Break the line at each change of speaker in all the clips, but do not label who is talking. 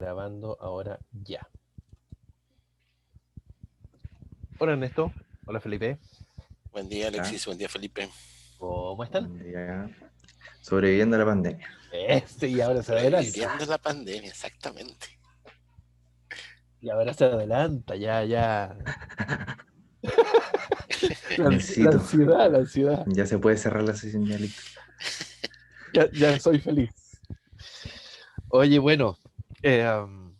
Grabando ahora ya. Hola Ernesto, hola Felipe,
Buen día,
Ya,
Alexis. Buen día, Felipe.
¿cómo están?
buen día. Sobreviviendo a la pandemia.
Y ahora se adelanta,
Sobreviviendo la pandemia, exactamente.
y ahora se adelanta, ya. La
Necesito.
ansiedad, la ansiedad.
Ya se puede cerrar la sesión, ya listo.
Ya soy feliz. Oye, bueno, eh, um,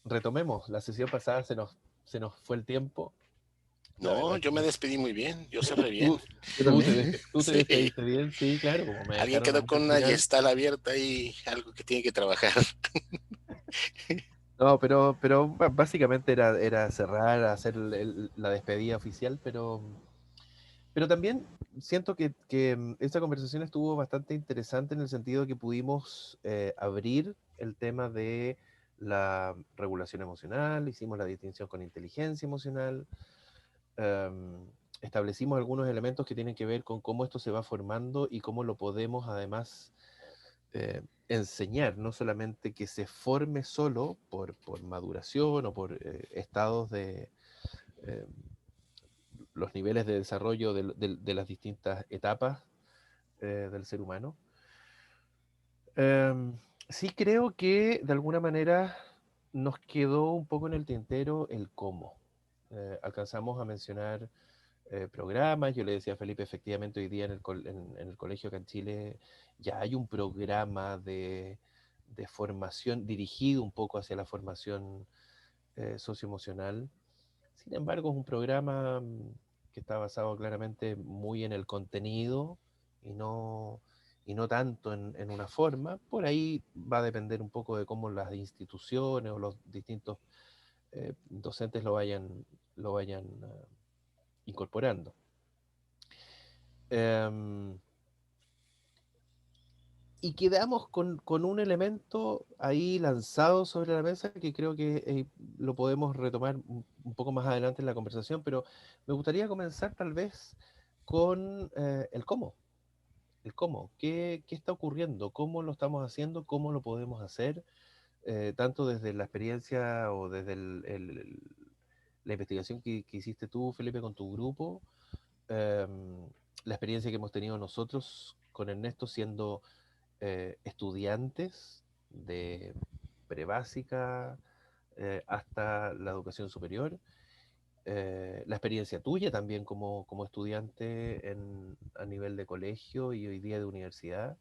retomemos. La sesión pasada se nos fue el tiempo. La
No,
verdad
yo me
que
despedí muy bien. Yo cerré bien.
tú,
Yo
tú te,
también.
despe- tú te
Sí.
despediste bien, sí, claro, como me
Alguien
dejaron
quedó
antes
con
al
una
final.
gestal abierta y algo que tiene que trabajar.
No, pero básicamente era cerrar, hacer la despedida oficial, pero también siento que esta conversación estuvo bastante interesante en el sentido que pudimos abrir el tema de la regulación emocional, hicimos la distinción con inteligencia emocional, em, establecimos algunos elementos que tienen que ver con cómo esto se va formando y cómo lo podemos además enseñar, no solamente que se forme solo por maduración o por estados de eh, los niveles de desarrollo de las distintas etapas del ser humano. Eh, sí creo que de alguna manera nos quedó un poco en el tintero el cómo. Alcanzamos a mencionar programas, yo le decía a Felipe, efectivamente hoy día en el colegio acá en Chile ya hay un programa de formación dirigido un poco hacia la formación socioemocional. Sin embargo, es un programa que está basado claramente muy en el contenido y no, y no tanto en una forma. Por ahí va a depender un poco de cómo las instituciones o los distintos docentes lo vayan incorporando. Em, y quedamos con un elemento ahí lanzado sobre la mesa que creo que lo podemos retomar un poco más adelante en la conversación, pero me gustaría comenzar tal vez con el cómo. El cómo, qué está ocurriendo, cómo lo estamos haciendo, cómo lo podemos hacer, tanto desde la experiencia o desde la investigación que hiciste tú, Felipe, con tu grupo, la experiencia que hemos tenido nosotros con Ernesto siendo estudiantes de prebásica hasta la educación superior, la experiencia tuya también como estudiante a nivel de colegio y hoy día de universidad,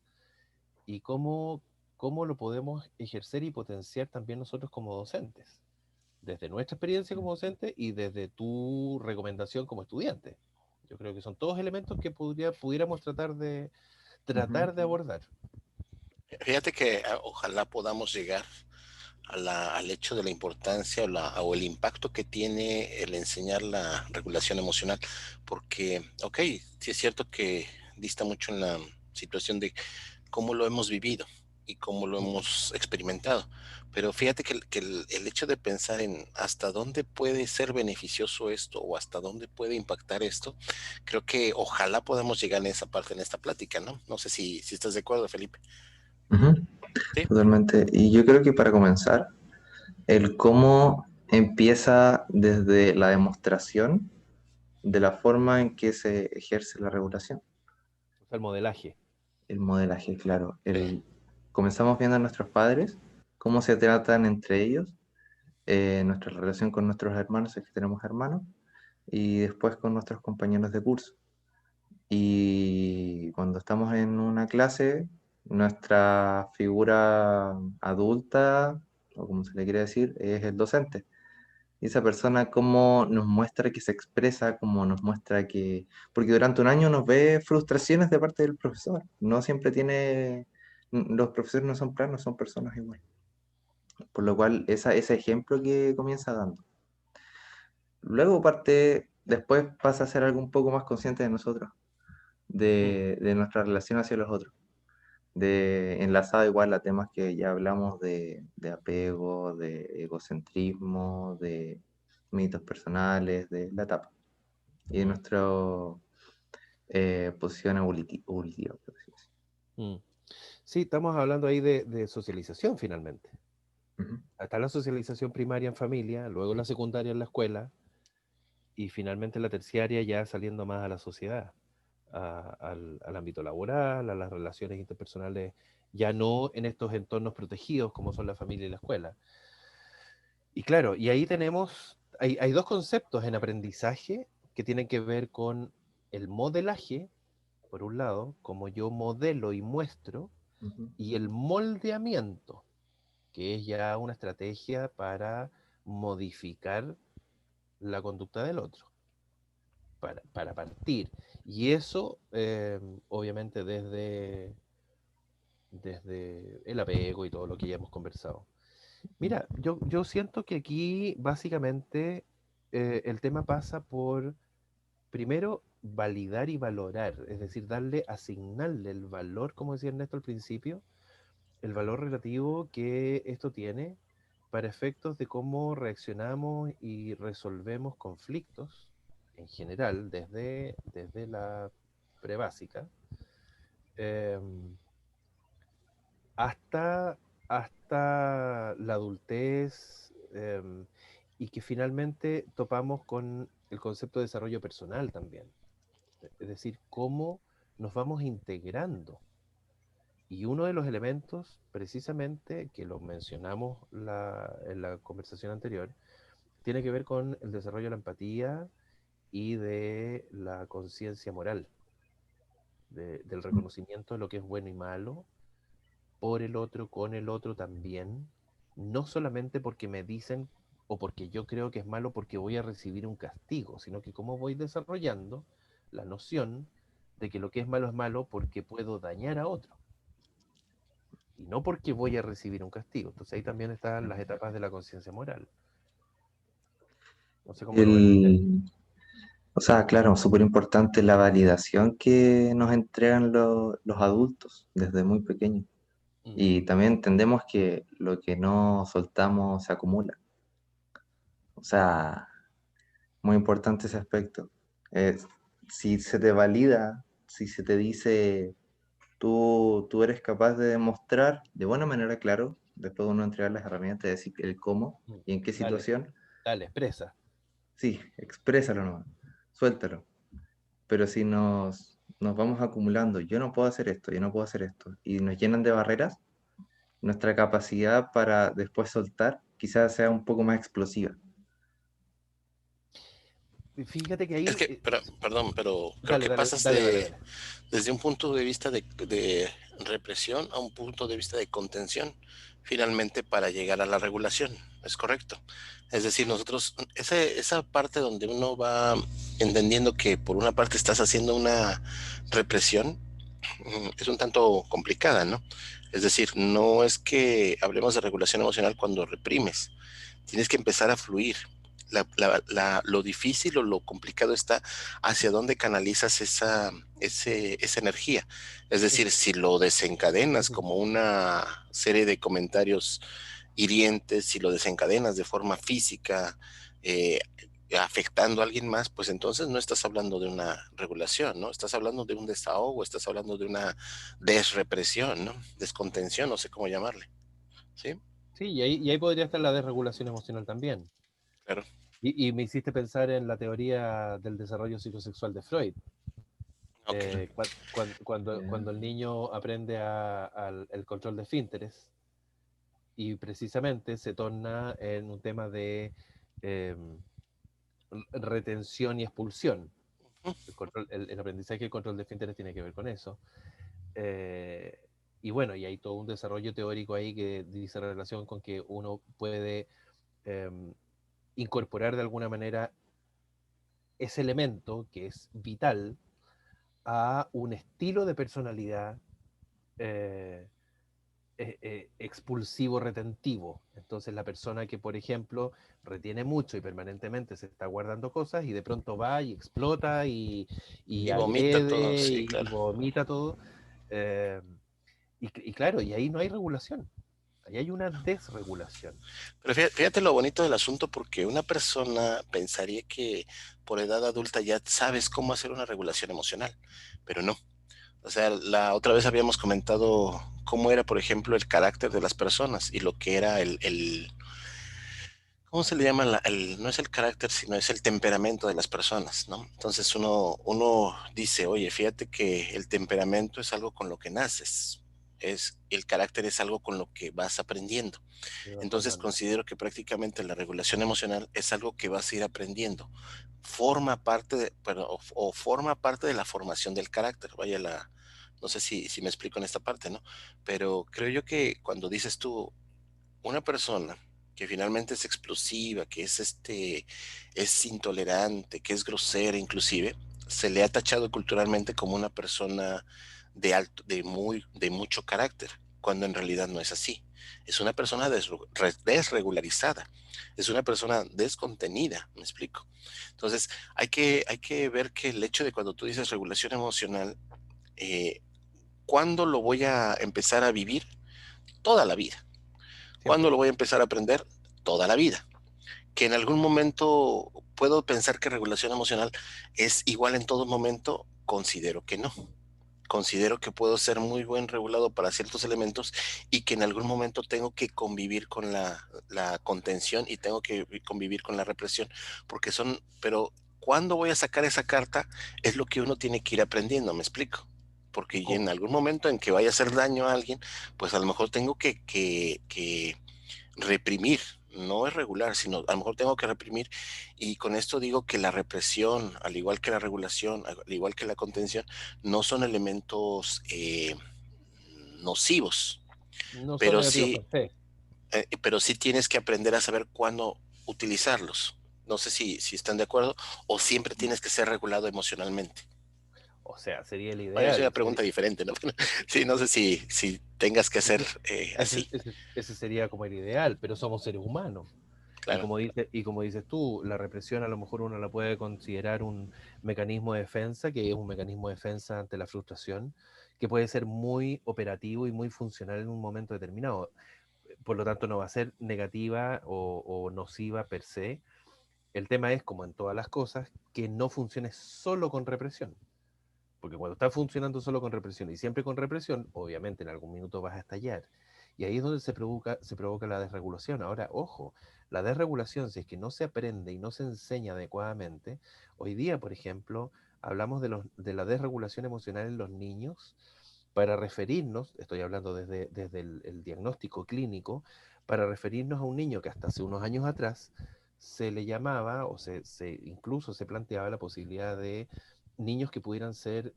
y cómo lo podemos ejercer y potenciar también nosotros como docentes, desde nuestra experiencia como docente y desde tu recomendación como estudiante. Yo creo que son todos elementos que pudiéramos
Ujú.
tratar de abordar.
Fíjate que ojalá podamos llegar al hecho de la importancia o el impacto que tiene el enseñar la regulación emocional. Porque, ok, sí es cierto que dista mucho en la situación de cómo lo hemos vivido y cómo lo
Ujú.
hemos experimentado. Pero fíjate que el hecho de pensar en hasta dónde puede ser beneficioso esto o hasta dónde puede impactar esto, creo que ojalá podamos llegar en esa parte en esta plática, ¿no? No sé si estás de acuerdo, Felipe.
Ujú.
Sí.
Totalmente. Y yo creo que para comenzar, el cómo empieza desde la demostración de la forma en que se ejerce la regulación.
O sea, el modelaje.
El modelaje, claro.
Sí.
Comenzamos viendo a nuestros padres, cómo se tratan entre ellos, nuestra relación con nuestros hermanos, si es que tenemos hermanos, y después con nuestros compañeros de curso. Y cuando estamos en una clase, nuestra figura adulta, o como se le quiere decir, es el docente. Y esa persona cómo nos muestra que se expresa, cómo nos muestra que... Porque durante un año nos ve frustraciones de parte del profesor. No siempre tiene... Los profesores no son planos, son personas igual. Por lo cual, ese ejemplo que comienza dando. Luego parte, después pasa a ser algo un poco más consciente de nosotros,
Mm.
de nuestra relación hacia los otros, de enlazado igual a temas que ya hablamos de apego, de egocentrismo, de mitos personales, de la etapa y de
Mm.
nuestra posición evolutiva, por así decirlo.
Mm. Sí, estamos hablando ahí de socialización finalmente. Está la socialización primaria en familia, luego la secundaria en la escuela, y finalmente la terciaria ya saliendo más a la sociedad, al ámbito laboral, a las relaciones interpersonales, ya no en estos entornos protegidos como son la familia y la escuela. Y claro, y ahí hay dos conceptos en aprendizaje que tienen que ver con el modelaje, por un lado, como yo modelo y muestro, y el moldeamiento, que es ya una estrategia para modificar la conducta del otro, para partir. Y eso, obviamente, desde el apego y todo lo que ya hemos conversado. Mira, yo siento que aquí básicamente el tema pasa por, primero, validar y valorar, es decir, asignarle el valor, como decía Ernesto al principio, el valor relativo que esto tiene para efectos de cómo reaccionamos y resolvemos conflictos en general, desde la prebásica, eh, hasta, hasta la adultez, y que finalmente topamos con el concepto de desarrollo personal también. Es decir, cómo nos vamos integrando. Y uno de los elementos, precisamente, que lo mencionamos en la conversación anterior, tiene que ver con el desarrollo de la empatía y de la conciencia moral, del reconocimiento de lo que es bueno y malo, por el otro, con el otro también, no solamente porque me dicen o porque yo creo que es malo porque voy a recibir un castigo, sino que cómo voy desarrollando la noción de que lo que es malo porque puedo dañar a otro y no porque voy a recibir un castigo. Entonces ahí también están las etapas de la conciencia moral. No sé cómo lo ven ustedes.
O sea, claro, súper importante la validación que nos entregan los adultos desde muy pequeños.
Mm.
Y también entendemos que lo que no soltamos se acumula. O sea, muy importante ese aspecto. Si se te valida, si se te dice, tú eres capaz de demostrar de buena manera, claro, después de uno entregar las herramientas, decir el cómo
Mm.
y en qué
Dale,
situación,
dale, expresa.
sí, exprésalo nomás, suéltalo. Pero si nos vamos acumulando, yo no puedo hacer esto, yo no puedo hacer esto, y nos llenan de barreras, nuestra capacidad para después soltar quizás sea un poco más explosiva.
Fíjate que
Es
ahí...
que, perdón, pero creo
dale,
que
dale,
pasas
dale, dale, dale.
desde un punto de vista de represión a un punto de vista de contención, finalmente para llegar a la regulación, ¿es correcto? Es decir, nosotros, esa parte donde uno va entendiendo que por una parte estás haciendo una represión, es un tanto complicada, ¿no? Es decir, no es que hablemos de regulación emocional cuando reprimes, tienes que empezar a fluir. Lo difícil o lo complicado está hacia dónde canalizas esa energía. Es decir, si lo desencadenas como una serie de comentarios hirientes, si lo desencadenas de forma física, eh, afectando a alguien más, pues entonces no estás hablando de una regulación, ¿no? Estás hablando de un desahogo, estás hablando de una desrepresión, ¿no? Descontención, no sé cómo llamarle, ¿sí?
Sí, y ahí podría estar la desregulación emocional también.
Claro.
Y me hiciste pensar en la teoría del desarrollo psicosexual de Freud.
Ok.
Cuando el niño aprende al el control de esfínteres y precisamente se torna en un tema de eh, retención y expulsión. El aprendizaje y el control de esfínteres tiene que ver con eso. Eh, y bueno, y hay todo un desarrollo teórico ahí que dice relación con que uno puede eh, incorporar de alguna manera ese elemento que es vital a un estilo de personalidad eh, expulsivo retentivo. Entonces la persona que, por ejemplo, retiene mucho y permanentemente se está guardando cosas y de pronto va y explota y
Y vomita todo,
agrede
sí,
y
claro.
vomita todo. eh, y claro, y ahí no hay regulación, ahí hay una desregulación.
Pero fíjate lo bonito del asunto, porque una persona pensaría que por edad adulta ya sabes cómo hacer una regulación emocional, pero no. O sea, la otra vez habíamos comentado cómo era, por ejemplo, el carácter de las personas y lo que era ¿cómo se le llama? No es el carácter, sino es el temperamento de las personas, ¿no? Entonces uno dice, oye, fíjate que el temperamento es algo con lo que naces, el carácter es algo con lo que vas aprendiendo.
Se va
Entonces
formando.
considero que prácticamente la regulación emocional es algo que vas a ir aprendiendo. Forma parte o forma parte de la formación del carácter. No sé si me explico en esta parte, ¿no? Pero creo yo que cuando dices tú, una persona que finalmente es explosiva, que es intolerante, que es grosera inclusive, se le ha tachado culturalmente como una persona de mucho carácter, cuando en realidad no es así. Es una persona desregularizada, es una persona descontenida, me explico. Entonces, hay que ver que el hecho de cuando tú dices regulación emocional, eh, ¿cuándo lo voy a empezar a vivir? Toda la vida. ¿Cuándo
Siempre.
lo voy a empezar a aprender? Toda la vida. Que en algún momento puedo pensar que regulación emocional es igual en todo momento, considero que no. Considero que puedo ser muy buen regulado para ciertos elementos y que en algún momento tengo que convivir con la contención y tengo que convivir con la represión, pero ¿cuándo voy a sacar esa carta? Es lo que uno tiene que ir aprendiendo, ¿me explico?
¿Y
Porque en
cómo?
algún momento en que vaya a hacer daño a alguien, pues a lo mejor tengo que reprimir, no es regular, sino a lo mejor tengo que reprimir, y con esto digo que la represión, al igual que la regulación, al igual que la contención, no son elementos nocivos,
No son
pero
negativos
sí,
per se.
pero sí tienes que aprender a saber cuándo utilizarlos. No sé si están de acuerdo o siempre tienes que ser regulado emocionalmente.
O sea, sería el
Bueno, es una
ideal.
pregunta diferente, ¿no? Sí, no sé si tengas que ser así,
Ese sería como el ideal, pero somos seres humanos.
claro.
Y como dices tú, la represión a lo mejor uno la puede considerar un mecanismo de defensa, que es un mecanismo de defensa ante la frustración, que puede ser muy operativo y muy funcional en un momento determinado. Por lo tanto, no va a ser negativa o nociva per se. El tema es, como en todas las cosas, que no funcione solo con represión. Porque cuando está funcionando solo con represión y siempre con represión, obviamente en algún minuto vas a estallar. Y ahí es donde se provoca la desregulación. Ahora, ojo, la desregulación, si es que no se aprende y no se enseña adecuadamente, hoy día, por ejemplo, hablamos de la desregulación emocional en los niños para referirnos, estoy hablando desde el diagnóstico clínico, para referirnos a un niño que hasta hace unos años atrás se le llamaba incluso se planteaba la posibilidad de niños que pudieran ser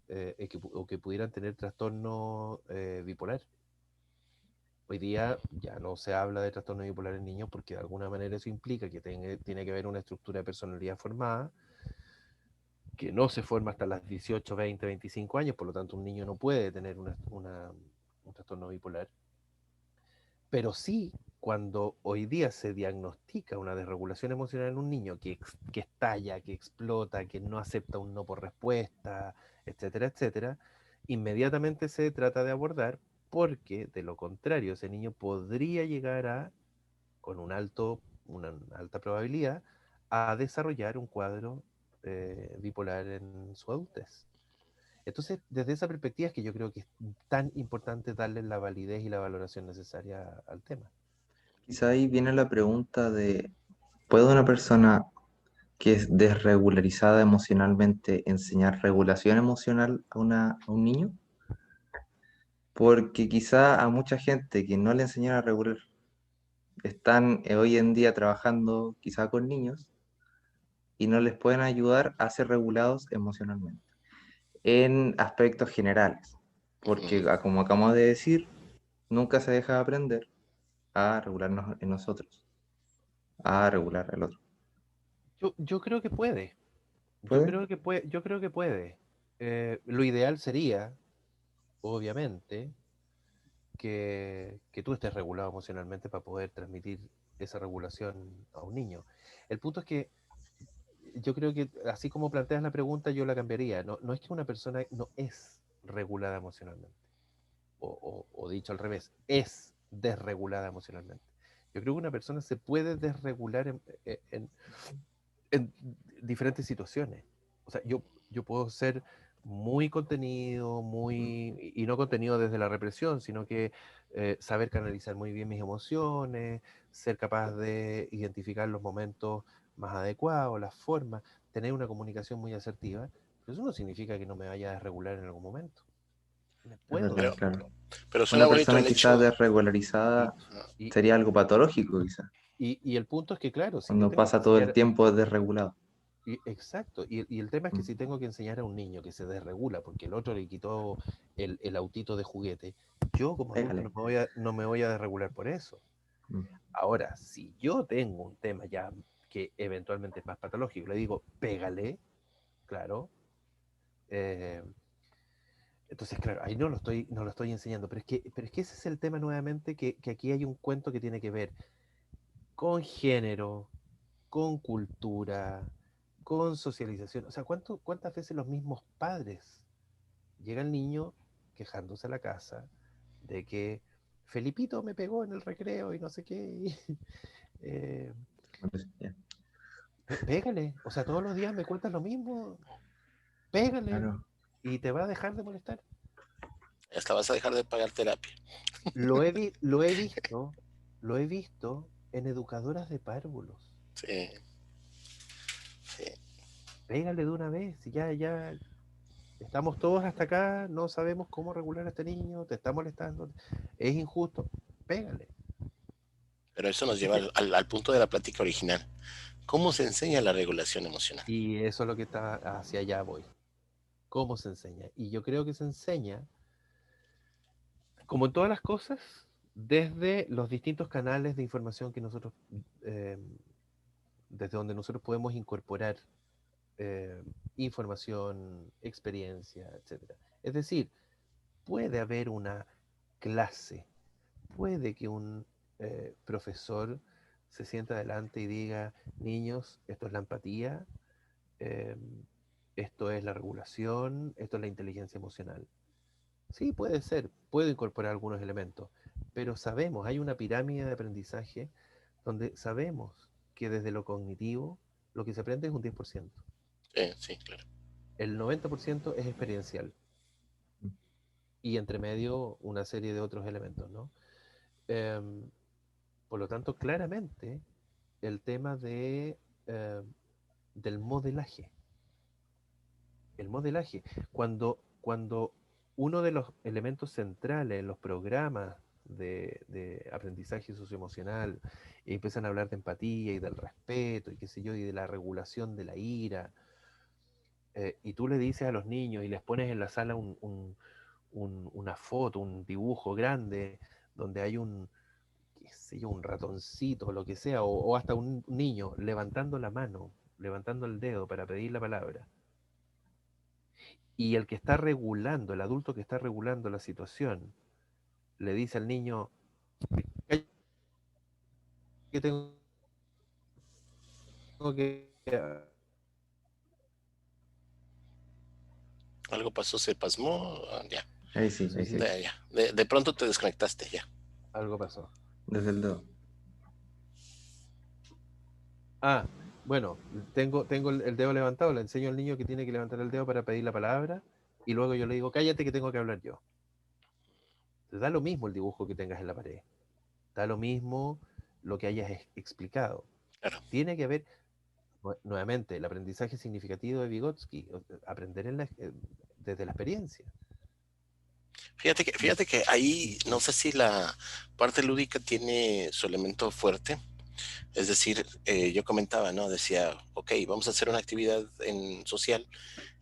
o que pudieran tener trastorno bipolar. Hoy día ya no se habla de trastorno bipolar en niños porque de alguna manera eso implica que tiene que haber una estructura de personalidad formada que no se forma hasta las 18, 20, 25 años, por lo tanto un niño no puede tener un trastorno bipolar, pero sí cuando hoy día se diagnostica una desregulación emocional en un niño que estalla, que explota, que no acepta un no por respuesta, etcétera, etcétera, inmediatamente se trata de abordar porque de lo contrario ese niño podría llegar con una alta probabilidad, a desarrollar un cuadro bipolar en su adultez. Entonces, desde esa perspectiva es que yo creo que es tan importante darle la validez y la valoración necesaria al tema.
Quizá ahí viene la pregunta de, ¿puede una persona que es desregularizada emocionalmente enseñar regulación emocional a un niño? Porque quizá a mucha gente que no le enseñaron a regular están hoy en día trabajando quizá con niños y no les pueden ayudar a ser regulados emocionalmente en aspectos generales. Porque
Ujú.
como acabamos de decir, nunca se deja de aprender a regularnos en nosotros, a regular al otro.
Yo creo que puede,
¿Puede?
yo creo que puede. Lo ideal sería, obviamente, que tú estés regulado emocionalmente para poder transmitir esa regulación a un niño. El punto es que yo creo que así como planteas la pregunta, yo la cambiaría. No, no es que una persona no es regulada emocionalmente, o dicho al revés, es desregulada emocionalmente. Yo creo que una persona se puede desregular en diferentes situaciones. O sea, yo puedo ser muy contenido, y no contenido desde la represión, sino que saber canalizar muy bien mis emociones, ser capaz de identificar los momentos más adecuados, las formas, tener una comunicación muy asertiva, pero eso no significa que no me vaya a desregular en algún momento. Me
Es
puedo
verdad,
Pero,
desregular.
claro.
pero suena
Una
bonito
persona
el
quizás
hecho.
Y,
desregularizada
y,
sería algo patológico, quizás,
y el punto es que, claro, si yo
cuando
tengo que
pasa todo el
enseñar.
tiempo desregulado.
Exacto, y el tema es que
Mm,
si tengo que enseñar a un niño que se desregula porque el otro le quitó el autito de juguete, yo como adulto
pégale.
no me voy a desregular por eso.
Mm,
Ahora, si yo tengo un tema ya que eventualmente es más patológico, le digo, pégale, claro, eh, entonces, claro, ahí no lo estoy enseñando, pero es que ese es el tema nuevamente, que aquí hay un cuento que tiene que ver con género, con cultura, con socialización. O sea, ¿cuántas veces los mismos padres llega el niño quejándose a la casa de que Felipito me pegó en el recreo y no sé qué? eh,
ya.
Pégale, o sea, todos los días me cuentas lo mismo, pégale
Claro.
y te va a dejar de molestar.
Hasta vas a dejar de pagar terapia.
Lo he visto, lo he visto en educadoras de párvulos.
Sí, sí.
Pégale de una vez, y ya estamos todos hasta acá, no sabemos cómo regular a este niño, te está molestando, es injusto, pégale.
Pero eso nos lleva
Entonces,
al punto de la plática original. ¿Cómo se enseña la regulación emocional?
y eso es lo que está hacia allá voy. ¿Cómo se enseña? Y yo creo que se enseña, como en todas las cosas, desde los distintos canales de información que nosotros, eh, desde donde nosotros podemos incorporar eh, información, experiencia, etcétera. Es decir, puede haber una clase, puede que un profesor se sienta adelante y diga, niños, esto es la empatía, eh, esto es la regulación, esto es la inteligencia emocional. Sí, puede ser, puede incorporar algunos elementos, pero sabemos, hay una pirámide de aprendizaje donde sabemos que desde lo cognitivo lo que se aprende es un 10%.
Sí, claro.
El 90% es experiencial
Mm,
y entre medio una serie de otros elementos, ¿no? Em, por lo tanto, claramente el tema eh, del modelaje. El modelaje, cuando uno de los elementos centrales en los programas de aprendizaje socioemocional empiezan a hablar de empatía y del respeto y qué sé yo, y de la regulación de la ira, y tú le dices a los niños y les pones en la sala una foto, un dibujo grande donde hay qué sé yo, un ratoncito o lo que sea, o hasta un niño levantando la mano, levantando el dedo para pedir la palabra. Y el que está regulando, el adulto que está regulando la situación, le dice al niño que tengo que...
Algo pasó, se pasmó. Ya.
ahí sí,
Sí,
ahí
sí,
sí.
Ya. De pronto te desconectaste, ya.
algo pasó.
Desde el dedo.
Ah, bueno, tengo el dedo levantado, le enseño al niño que tiene que levantar el dedo para pedir la palabra y luego yo le digo, cállate que tengo que hablar yo. Te da lo mismo el dibujo que tengas en la pared, da lo mismo lo que hayas explicado.
Claro.
Tiene que haber, nuevamente, el aprendizaje significativo de Vygotsky, aprender desde la experiencia.
Fíjate que ahí no sé si la parte lúdica tiene su elemento fuerte. Es decir, yo comentaba, ¿no? Decía, ok, vamos a hacer una actividad social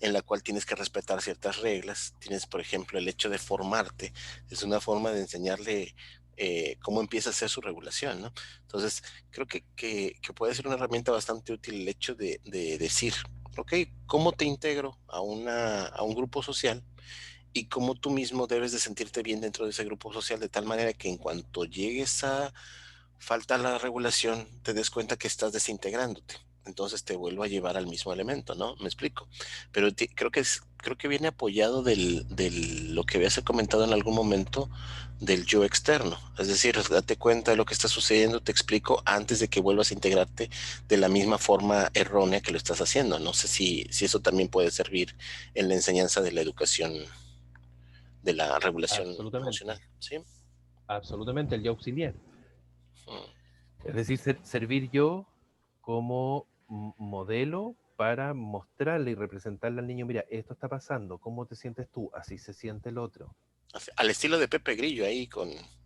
en la cual tienes que respetar ciertas reglas. Tienes, por ejemplo, el hecho de formarte. Es una forma de enseñarle cómo empieza a hacer su regulación, ¿no? Entonces, creo que puede ser una herramienta bastante útil el hecho de decir, ok, ¿cómo te integro a un grupo social? Y cómo tú mismo debes de sentirte bien dentro de ese grupo social de tal manera que en cuanto llegues a falta la regulación, te des cuenta que estás desintegrándote. Entonces te vuelvo a llevar al mismo elemento, ¿no? Me explico. Pero creo que viene apoyado lo que habías comentado en algún momento del yo externo. Es decir, date cuenta de lo que está sucediendo, te explico antes de que vuelvas a integrarte de la misma forma errónea que lo estás haciendo. No sé si eso también puede servir en la enseñanza de la educación, de la regulación emocional.
Absolutamente,
¿Sí?
absolutamente, el yo auxiliar.
Mm.
Es decir, servir yo como modelo para mostrarle y representarle al niño, mira, esto está pasando, ¿cómo te sientes tú? Así se siente el otro.
Al estilo de Pepe Grillo ahí,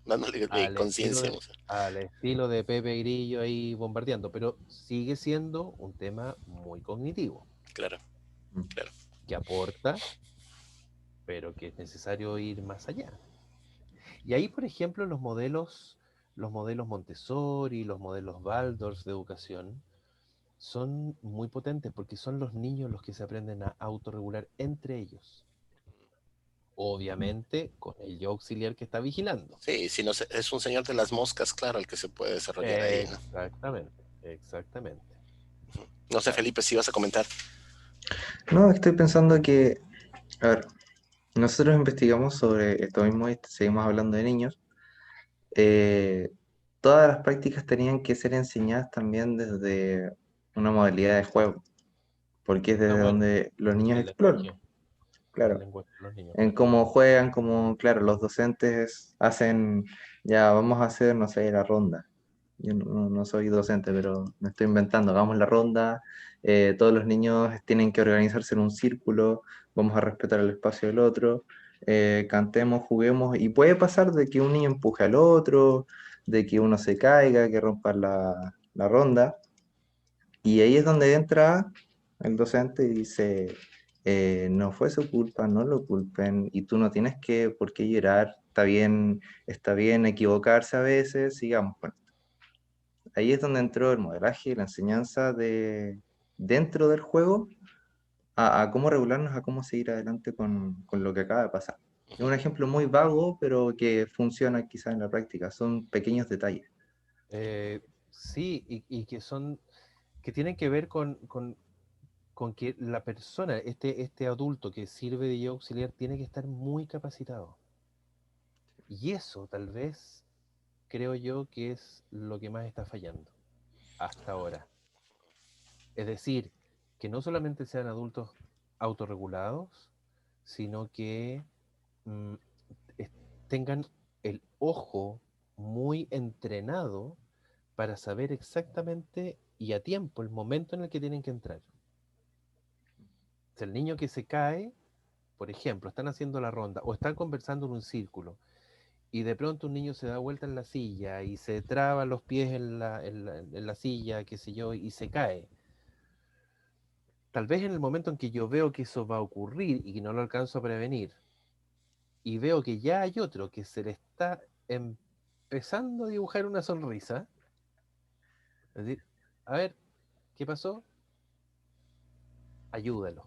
dándole
Al estilo
conciencia.
de, al estilo de Pepe Grillo ahí bombardeando, pero sigue siendo un tema muy cognitivo,
Claro, claro.
que aporta, pero que es necesario ir más allá. Y ahí, por ejemplo, los modelos Montessori, los modelos Waldorf de educación, son muy potentes porque son los niños los que se aprenden a autorregular entre ellos. Obviamente con el yo auxiliar que está vigilando.
Sí, si no, es un señor de las moscas, claro, el que se puede desarrollar ahí, ¿no?
Exactamente, exactamente.
No sé,
Claro.
Felipe, si vas a comentar.
No, estoy pensando que, a ver, nosotros investigamos sobre esto mismo y seguimos hablando de niños. Eh, Todas las prácticas tenían que ser enseñadas también desde una modalidad de juego, porque es
Ah,
desde
bueno,
donde los niños
el
exploran,
lenguaje, el
claro,
lenguaje de los niños,
en
claro.
cómo juegan, como, claro, los docentes hacen, ya vamos a hacer, no sé, la ronda. Yo no soy docente, pero me estoy inventando, hagamos la ronda, todos los niños tienen que organizarse en un círculo, vamos a respetar el espacio del otro, cantemos, juguemos, y puede pasar de que un niño empuje al otro, de que uno se caiga, que rompa la ronda, y ahí es donde entra el docente y dice, no fue su culpa, no lo culpen, y tú no tienes por qué llorar, está bien equivocarse a veces, sigamos con esto. Ahí es donde entró el modelaje y la enseñanza dentro del juego a cómo regularnos, a cómo seguir adelante con lo que acaba de pasar. Es un ejemplo muy vago, pero que funciona quizás en la práctica, son pequeños detalles.
Sí, y que tienen que ver con que la persona, este adulto que sirve de yo auxiliar, tiene que estar muy capacitado. Y eso tal vez creo yo que es lo que más está fallando hasta ahora. Es decir, que no solamente sean adultos autorregulados, sino que mm, es- tengan el ojo muy entrenado para saber exactamente y a tiempo el momento en el que tienen que entrar. Si el niño que se cae, por ejemplo, están haciendo la ronda o están conversando en un círculo y de pronto un niño se da vuelta en la silla y se traba los pies en la silla, qué sé yo, y se cae. Tal vez en el momento en que yo veo que eso va a ocurrir y que no lo alcanzo a prevenir, y veo que ya hay otro que se le está empezando a dibujar una sonrisa, es decir, a ver, ¿qué pasó? Ayúdalo,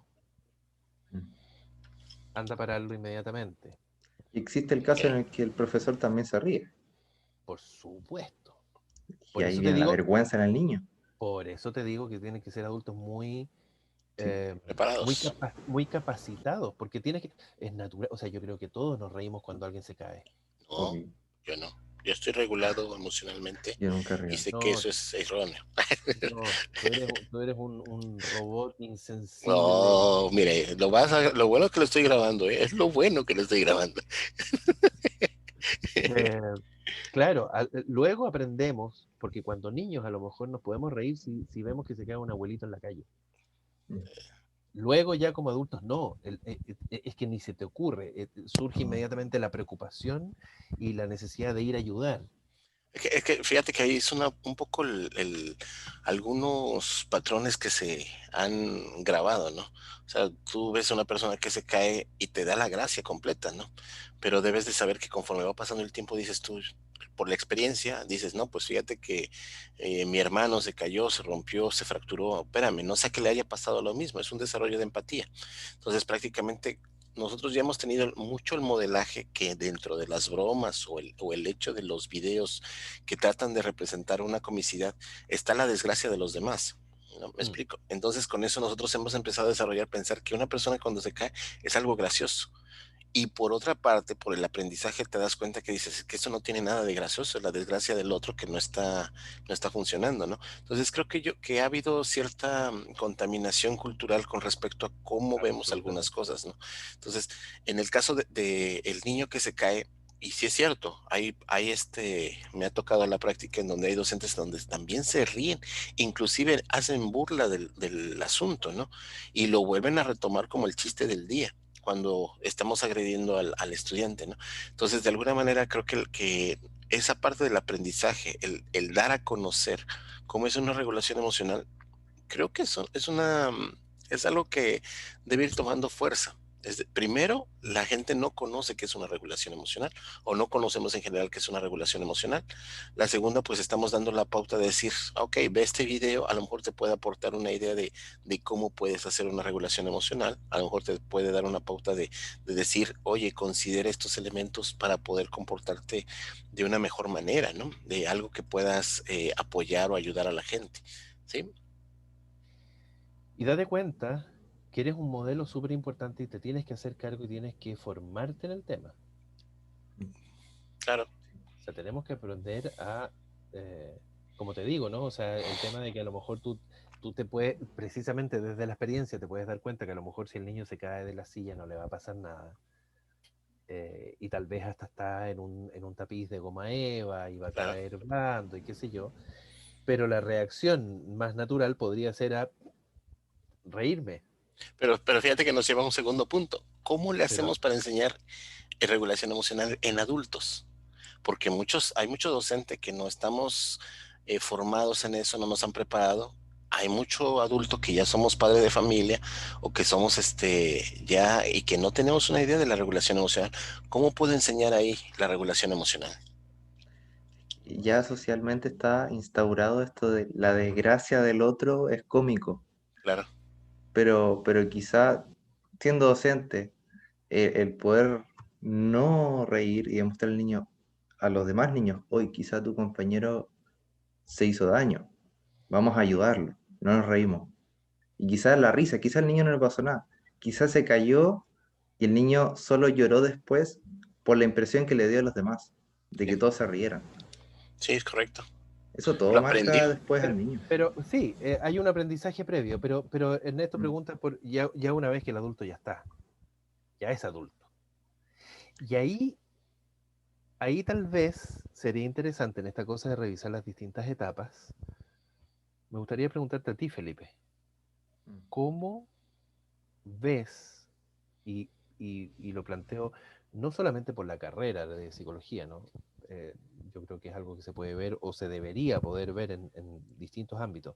anda a pararlo inmediatamente.
Y existe el caso en el que el profesor también se ríe,
Por supuesto.
y
Por
ahí
eso te
viene la
digo,
vergüenza en el niño.
por eso te digo que tienen que ser adultos muy,
Sí.
eh,
Preparados.
muy capacitados, porque es natural, o sea, yo creo que todos nos reímos cuando alguien se cae.
No,
Obvio.
yo no. Yo estoy regulado emocionalmente
Yo nunca
y
río.
sé que
No,
eso es erróneo.
no, tú eres un robot insensible.
No, mire, lo bueno que lo estoy grabando, ¿eh? Es lo bueno que lo estoy grabando.
Eh, claro, luego aprendemos, porque cuando niños a lo mejor nos podemos reír si vemos que se cae un abuelito en la calle.
Mm.
Luego ya como adultos no, es que ni se te ocurre, surge
No.
inmediatamente la preocupación y la necesidad de ir a ayudar.
Es que fíjate que ahí es un poco algunos patrones que se han grabado, ¿no? O sea, tú ves a una persona que se cae y te da la gracia completa, ¿no? Pero debes de saber que conforme va pasando el tiempo, dices tú, por la experiencia, dices, no, pues fíjate que mi hermano se cayó, se rompió, se fracturó, espérame, no sé que le haya pasado lo mismo, es un desarrollo de empatía. Entonces, prácticamente nosotros ya hemos tenido mucho el modelaje que dentro de las bromas o el hecho de los videos que tratan de representar una comicidad, está la desgracia de los demás. ¿No? ¿Me explico? Entonces con eso nosotros hemos empezado a desarrollar, pensar que una persona cuando se cae es algo gracioso. Y por otra parte, por el aprendizaje te das cuenta que dices que eso no tiene nada de gracioso, es la desgracia del otro que no está funcionando, ¿no? Entonces creo que ha habido cierta contaminación cultural con respecto a cómo vemos algunas
Absolutamente.
cosas, ¿no? Entonces, en el caso de el niño que se cae, y sí es cierto, me ha tocado la práctica en donde hay docentes donde también se ríen, inclusive hacen burla del asunto, ¿no? Y lo vuelven a retomar como el chiste del día cuando estamos agrediendo al estudiante, ¿no? Entonces, de alguna manera, creo que esa parte del aprendizaje, el dar a conocer cómo es una regulación emocional, creo que eso es algo que debe ir tomando fuerza. Primero, la gente no conoce qué es una regulación emocional o no conocemos en general qué es una regulación emocional. La segunda, pues estamos dando la pauta de decir, ok, ve este video, a lo mejor te puede aportar una idea de cómo puedes hacer una regulación emocional, a lo mejor te puede dar una pauta de decir, oye, considera estos elementos para poder comportarte de una mejor manera, ¿no? De algo que puedas apoyar o ayudar a la gente, ¿sí?
Y date cuenta que eres un modelo súper importante y te tienes que hacer cargo y tienes que formarte en el tema.
Claro.
O sea, tenemos que aprender a, eh, como te digo, ¿no? O sea, el tema de que a lo mejor tú te puedes, precisamente desde la experiencia, te puedes dar cuenta que a lo mejor si el niño se cae de la silla no le va a pasar nada. Y tal vez hasta está en un tapiz de goma eva y va a
Claro,
caer blando y qué sé yo. Pero la reacción más natural podría ser a reírme.
pero fíjate que nos lleva a un segundo punto. ¿Cómo le
Pero
hacemos para enseñar regulación emocional en adultos? Porque hay muchos docentes que no estamos formados en eso, no nos han preparado. Hay mucho adulto que ya somos padres de familia o que somos ya y que no tenemos una idea de la regulación emocional. ¿Cómo puedo enseñar ahí la regulación emocional?
Ya socialmente está instaurado esto de la desgracia del otro es cómico,
Claro,
pero quizá siendo docente, el poder no reír y demostrar al niño, a los demás niños, hoy quizá tu compañero se hizo daño, vamos a ayudarlo, no nos reímos. Y quizás la risa, quizás el niño no le pasó nada, quizás se cayó y el niño solo lloró después por la impresión que le dio a los demás, de
sí,
que todos se rieran.
sí, es correcto.
Eso todo
Lo aprendió.
marca después al
Pero,
niño.
pero sí, hay un aprendizaje previo, pero Ernesto
Mm.
pregunta por ya una vez que el adulto ya está, ya es adulto. Y ahí tal vez sería interesante en esta cosa de revisar las distintas etapas. Me gustaría preguntarte a ti, Felipe, ¿cómo ves, y, y lo planteo no solamente por la carrera de psicología, ¿no? Eh, yo creo que es algo que se puede ver o se debería poder ver en distintos ámbitos,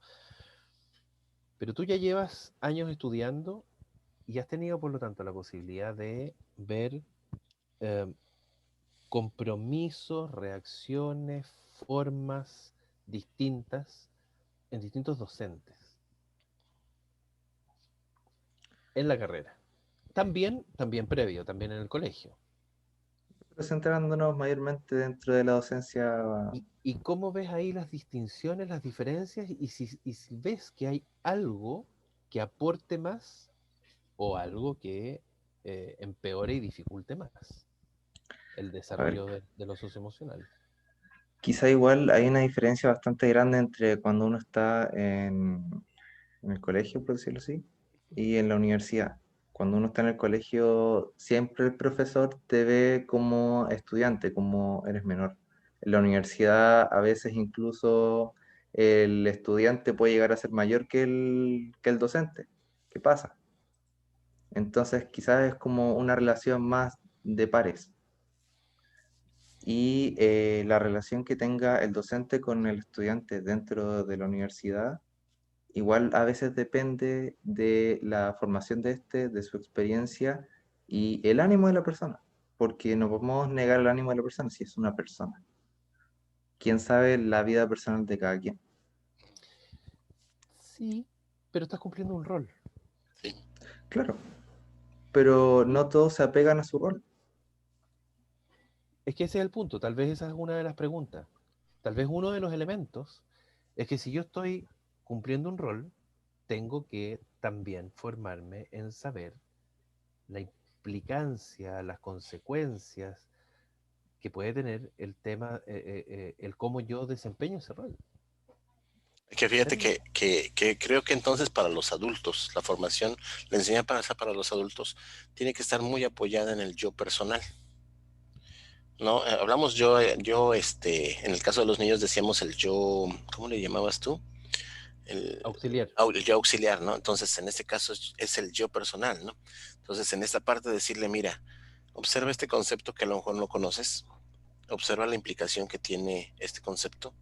pero tú ya llevas años estudiando y has tenido, por lo tanto, la posibilidad de ver eh, compromisos, reacciones, formas distintas en distintos docentes en la carrera. También previo, también en el colegio.
Pero centrándonos mayormente dentro de la docencia,
Y cómo ves ahí las distinciones, las diferencias? Y si ves que hay algo que aporte más o algo que empeore y dificulte más el
a ver,
desarrollo de lo socioemocional.
quizá igual hay una diferencia bastante grande entre cuando uno está en el colegio, por decirlo así, y en la universidad. Cuando uno está en el colegio, siempre el profesor te ve como estudiante, como eres menor. En la universidad, a veces incluso el estudiante puede llegar a ser mayor que el docente. ¿Qué pasa? Entonces, quizás es como una relación más de pares. Y la relación que tenga el docente con el estudiante dentro de la universidad, igual a veces depende de la formación de este, de su experiencia y el ánimo de la persona, porque no podemos negar el ánimo de la persona si es una persona. ¿Quién sabe la vida personal de cada quien?
Sí, pero estás cumpliendo un rol.
Sí.
Claro, pero no todos se apegan a su rol.
Es que ese es el punto, tal vez esa es una de las preguntas. Tal vez uno de los elementos es que si yo estoy cumpliendo un rol, tengo que también formarme en saber la implicancia, las consecuencias que puede tener el tema, el cómo yo desempeño ese rol.
Que fíjate
¿Cachai?
que creo que entonces para los adultos, la formación, la enseñanza para los adultos, tiene que estar muy apoyada en el yo personal. No, hablamos en el caso de los niños decíamos el yo, ¿cómo le llamabas tú? El,
Auxiliar.
el yo auxiliar, ¿no? Entonces, en este caso es el yo personal, ¿no? Entonces, en esta parte decirle, mira, observa este concepto que a lo mejor no conoces, observa la implicación que tiene este concepto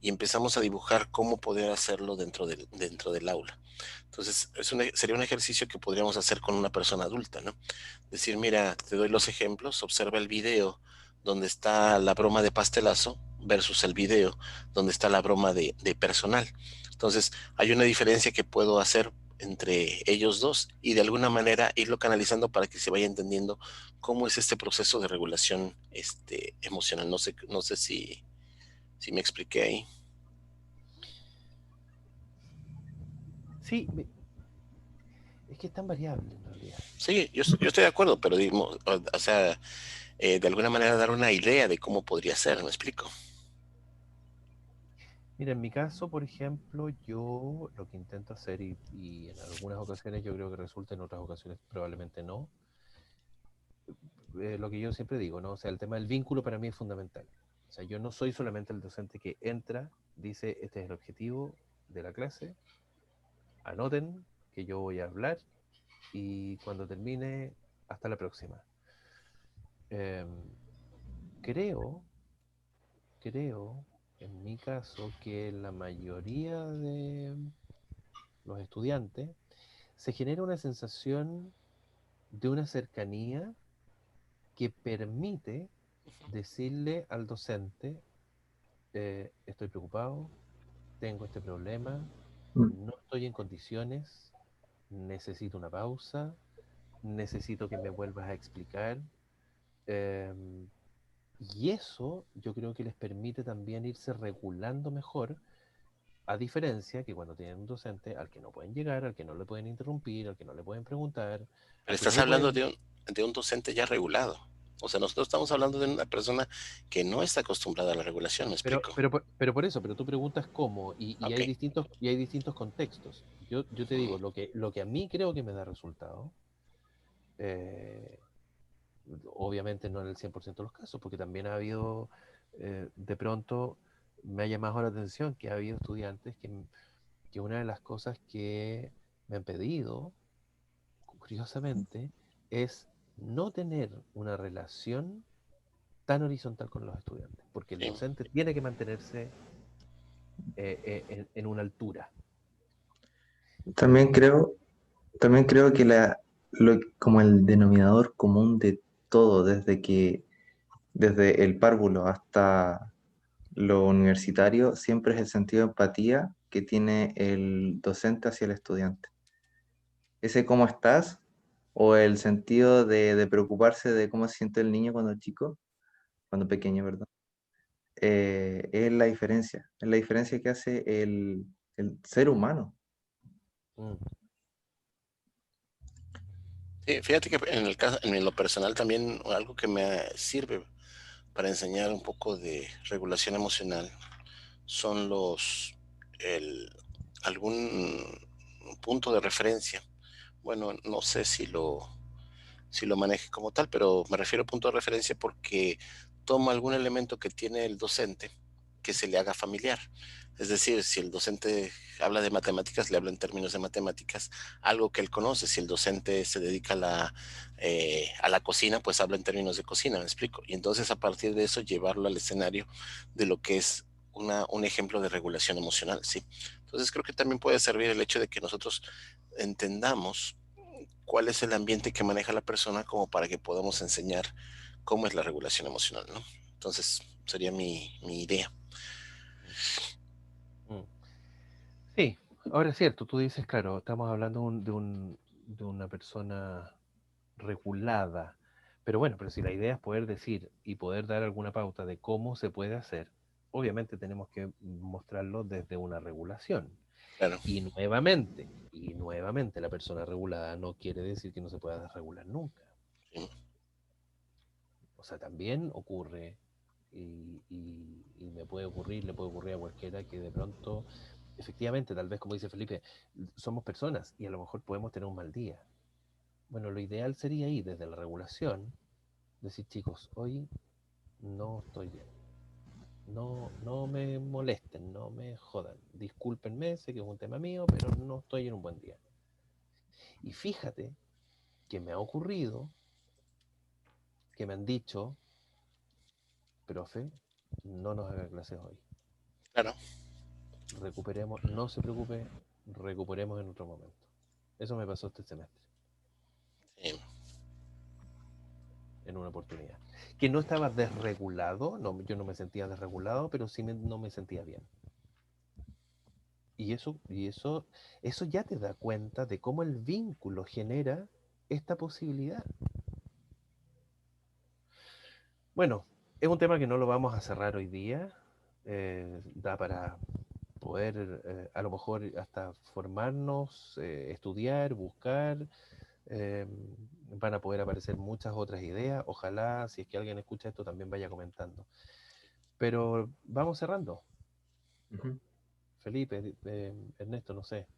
y empezamos a dibujar cómo poder hacerlo dentro del aula. Entonces, sería un ejercicio que podríamos hacer con una persona adulta, ¿no? Decir, mira, te doy los ejemplos, observa el video donde está la broma de pastelazo versus el video donde está la broma de personal. Entonces, hay una diferencia que puedo hacer entre ellos dos y de alguna manera irlo canalizando para que se vaya entendiendo cómo es este proceso de regulación emocional. No sé si me expliqué ahí.
Sí, es que es tan variable en realidad.
Sí, yo estoy de acuerdo, pero digamos, o sea, de alguna manera dar una idea de cómo podría ser, ¿me explico?
Mira, en mi caso, por ejemplo, yo lo que intento hacer, y en algunas ocasiones yo creo que resulta, en otras ocasiones probablemente no, lo que yo siempre digo, ¿no? O sea, el tema del vínculo para mí es fundamental. O sea, yo no soy solamente el docente que entra, dice, este es el objetivo de la clase, anoten que yo voy a hablar y cuando termine, hasta la próxima. Em, creo, creo, en mi caso, que la mayoría de los estudiantes se genera una sensación de una cercanía que permite decirle al docente, estoy preocupado, tengo este problema, no estoy en condiciones, necesito una pausa, necesito que me vuelvas a explicar. eh, y eso yo creo que les permite también irse regulando mejor, a diferencia que cuando tienen un docente al que no pueden llegar, al que no le pueden interrumpir, al que no le pueden preguntar,
Pero
al que no
estás
le
hablando
pueden...
de un docente ya regulado. O sea, nosotros estamos hablando de una persona que no está acostumbrada a la regulación, ¿me explico?
Pero por eso, pero tú preguntas cómo,
Ok,
y hay distintos contextos. Yo te digo, lo que a mí creo que me da resultado, eh, obviamente no en el 100% de los casos, porque también ha habido, de pronto, me ha llamado la atención que ha habido estudiantes que una de las cosas que me han pedido, curiosamente, es no tener una relación tan horizontal con los estudiantes, porque el
sí.
docente tiene que mantenerse en una altura.
También creo, también creo que como el denominador común de todo, desde el párvulo hasta lo universitario, siempre es el sentido de empatía que tiene el docente hacia el estudiante. Ese cómo estás o el sentido de preocuparse de cómo se siente el niño cuando es chico, cuando pequeño, ¿verdad? Es la diferencia que hace el ser humano.
Mm.
Sí, fíjate que en el caso, en lo personal también algo que me sirve para enseñar un poco de regulación emocional son el, algún punto de referencia. Bueno, no sé si lo maneje como tal, pero me refiero a punto de referencia porque toma algún elemento que tiene el docente que se le haga familiar. Es decir, si el docente habla de matemáticas, le habla en términos de matemáticas, algo que él conoce. Si el docente se dedica a la cocina, pues habla en términos de cocina, me explico. Y entonces a partir de eso llevarlo al escenario de lo que es un ejemplo de regulación emocional, ¿sí? Entonces creo que también puede servir el hecho de que nosotros entendamos cuál es el ambiente que maneja la persona como para que podamos enseñar cómo es la regulación emocional, ¿no? Entonces, sería mi idea.
Mm. Sí, ahora es cierto, tú dices, claro, estamos hablando de una persona regulada, pero bueno, pero si la idea es poder decir y poder dar alguna pauta de cómo se puede hacer, obviamente tenemos que mostrarlo desde una regulación.
Claro.
Y nuevamente, la persona regulada no quiere decir que no se pueda desregular nunca.
Sí.
O sea, también ocurre, y me puede ocurrir, le puede ocurrir a cualquiera que de pronto, efectivamente, tal vez como dice Felipe, somos personas y a lo mejor podemos tener un mal día. Bueno, lo ideal sería ir desde la regulación, decir, chicos, hoy no estoy bien. No me molesten, no me jodan. Discúlpenme, sé que es un tema mío, pero no estoy en un buen día. Y fíjate que me ha ocurrido que me han dicho, profe, no nos haga clases hoy.
Claro.
Recuperemos, no se preocupe, recuperemos en otro momento. Eso me pasó este semestre,
Sí.
en una oportunidad. Que no estaba desregulado, no, yo no me sentía desregulado, pero sí no me sentía bien. Eso ya te da cuenta de cómo el vínculo genera esta posibilidad. Bueno, es un tema que no lo vamos a cerrar hoy día. Da para poder, a lo mejor, hasta formarnos, estudiar, buscar. eh, Van a poder aparecer muchas otras ideas. Ojalá, si es que alguien escucha esto, también vaya comentando. Pero vamos cerrando.
Ujú.
Felipe, Ernesto, no sé.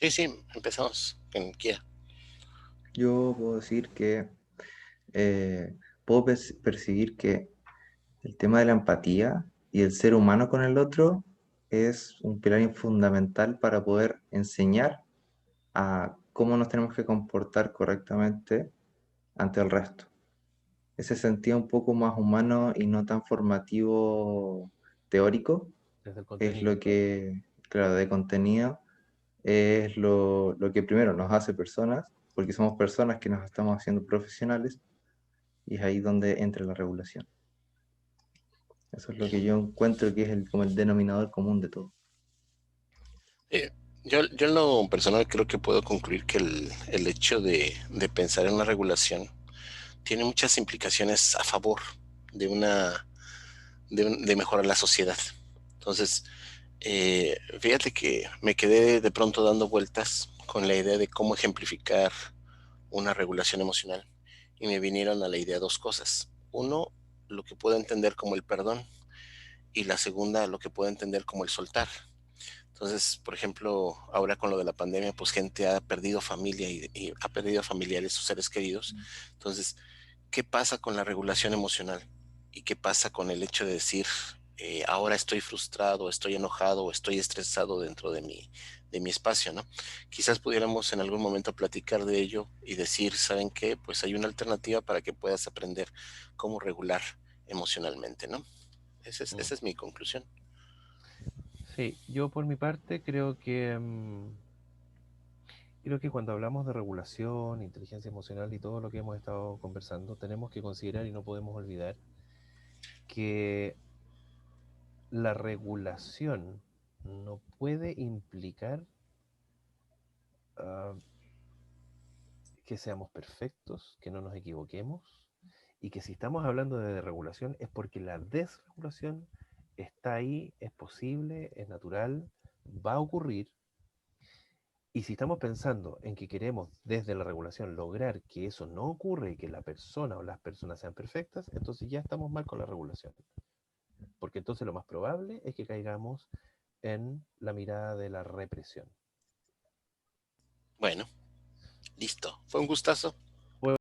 Sí, sí, empezamos. Quien quiera.
Yo puedo decir que puedo percibir que el tema de la empatía y el ser humano con el otro es un pilar fundamental para poder enseñar a cómo nos tenemos que comportar correctamente ante el resto. Ese sentido un poco más humano y no tan formativo teórico
Desde el
es
contenido.
lo que, claro, de contenido, es lo que primero nos hace personas, porque somos personas que nos estamos haciendo profesionales, y es ahí donde entra la regulación. Eso es lo que yo encuentro que es como el denominador común de todo.
Eh, yo en lo personal creo que puedo concluir que el hecho de pensar en una regulación tiene muchas implicaciones a favor de de mejorar la sociedad. Entonces, fíjate que me quedé de pronto dando vueltas con la idea de cómo ejemplificar una regulación emocional y me vinieron a la idea dos cosas. Uno, lo que puedo entender como el perdón y la segunda, lo que puedo entender como el soltar. Entonces, por ejemplo, ahora con lo de la pandemia, pues gente ha perdido familia y ha perdido familiares, sus seres queridos. Entonces, ¿qué pasa con la regulación emocional? ¿Y qué pasa con el hecho de decir, ahora estoy frustrado, estoy enojado o estoy estresado dentro de mi espacio, ¿no? Quizás pudiéramos en algún momento platicar de ello y decir, ¿saben qué? Pues hay una alternativa para que puedas aprender cómo regular emocionalmente, ¿no?
Mm.
Esa es mi conclusión.
Sí, yo por mi parte creo que cuando hablamos de regulación, inteligencia emocional y todo lo que hemos estado conversando, tenemos que considerar y no podemos olvidar que la regulación no puede implicar ah, que seamos perfectos, que no nos equivoquemos, y que si estamos hablando de regulación es porque la desregulación está ahí, es posible, es natural, va a ocurrir. Y si estamos pensando en que queremos desde la regulación lograr que eso no ocurra y que la persona o las personas sean perfectas, entonces ya estamos mal con la regulación. Porque entonces lo más probable es que caigamos en la mirada de la represión.
Bueno, listo. Fue un gustazo.